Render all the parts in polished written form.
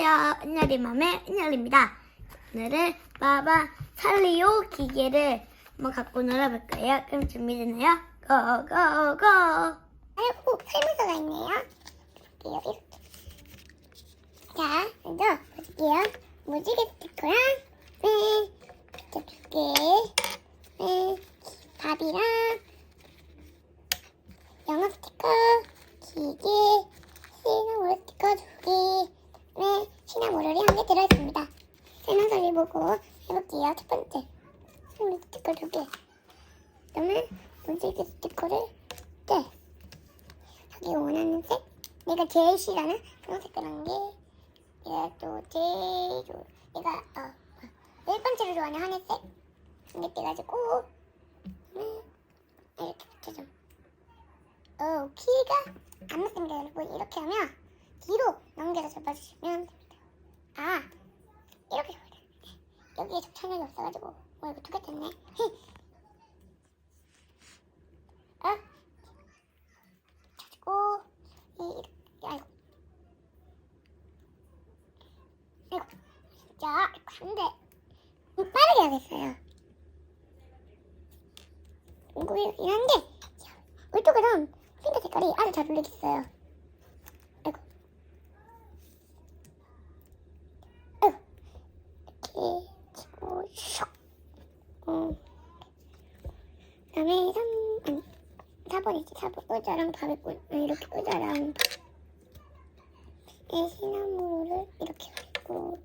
안녕하세요. 은뉴리맘의 은뉴리입니다. 오늘은 마마 살리오 기계를 한번 갖고 놀아볼 거예요. 그럼 준비되나요? 고고고! 아이고, 설문서가 있네요. 이렇게. 자, 먼저 볼게요. 무지개 스티커랑 두 개, 밥이랑 영어 스티커, 기계, 시나모롤 스티커 2개, 시나모롤이 1개 들어있습니다. 설명서를 보고 해볼게요. 첫 번째, 설문 스티커 2개. 그다음에 무지개 스티커를 자기 원하는 색, 내가 제일 싫어하는 그런 색깔한 게, 내가 또 제일 내가 네 번째로 좋아하는 하늘색 이렇게 떼가지고 이렇게 붙여줘. 키가 안 맞습니다, 여러분. 이렇게 하면 뒤로 넘겨서 접어주시면 됩니다. 이렇게 접어야 돼. 여기에 접착력이 없어가지고 이거 2개 뗐네. 가지고 이렇게. 아이고 진짜 안돼. 빠르게 하겠어요. 이거 이렇게 한데 이쪽에선 핑크 색깔이 아주 잘 어울리겠어요. 아이고 이렇게 치고 슉. 그다음에 4번이지. 4번 의자랑 밥을 이렇게 의자랑 시나모롤을 이렇게 올리고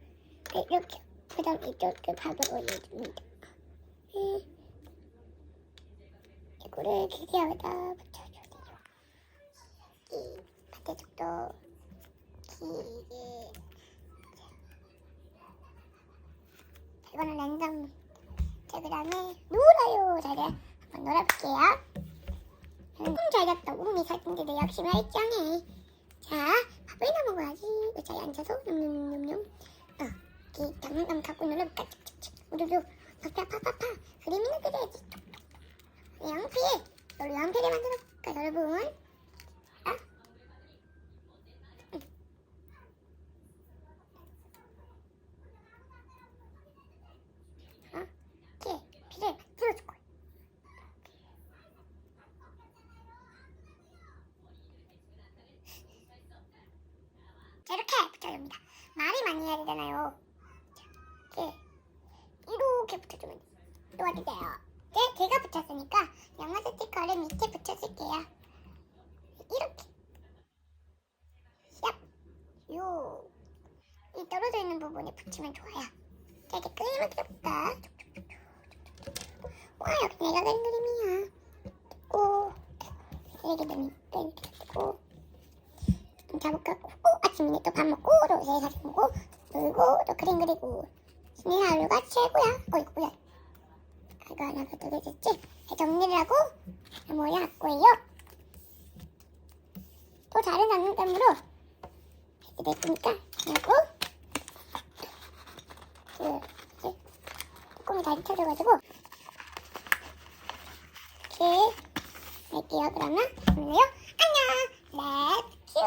이렇게. 그 다음 이쪽에 밥을 올려줍니다. 이거를 기계에다 붙여줘야 돼요. 이 반대쪽도 기계. 이거는 랜덤. 자, 그 다음에 놀아요 자리에 한번 놀아볼게요. 잘 잤다. 몸이 살찐데 내 역시 말짱해. 자, 밥을 나 먹어야지. 의자에 앉아서 냠냠냠냠. 이렇게 당근감 갖고 놀아볼까. 우르르 파파파파파. 그림이나 그려야지. 양필. 너를 양필을 만들어볼까, 여러분. 이렇게 필을 만들어줄 거야. 자, 이렇게 붙여줍니다. 말이 많이 해야 되잖아요. 이렇게 붙여주면 도와주세요. 네, 제가 붙였으니까 영어 스티커를 밑에 붙여줄게요. 이렇게. 샵. 이 떨어져 있는 부분에 붙이면 좋아요. 자, 이제 그림을 그려볼까. 와, 여기 내가 그린 그림이야. 쓰레기들 이렇게 뜯고 자볼까. 아침에 또 밥 먹고 또 사진 보고 놀고 또 그림 그리고 신의 하루가 최고야. 이거 뭐야. 이거 하나가 2개 됐지? 정리를 하고 머리 할 거예요. 또 다른 장난감으로 이렇게 됐으니까 하고 뚜껑이 다시 쳐져가지고 이렇게 할게요. 그러면 오늘요 안녕. 렛츠 큐.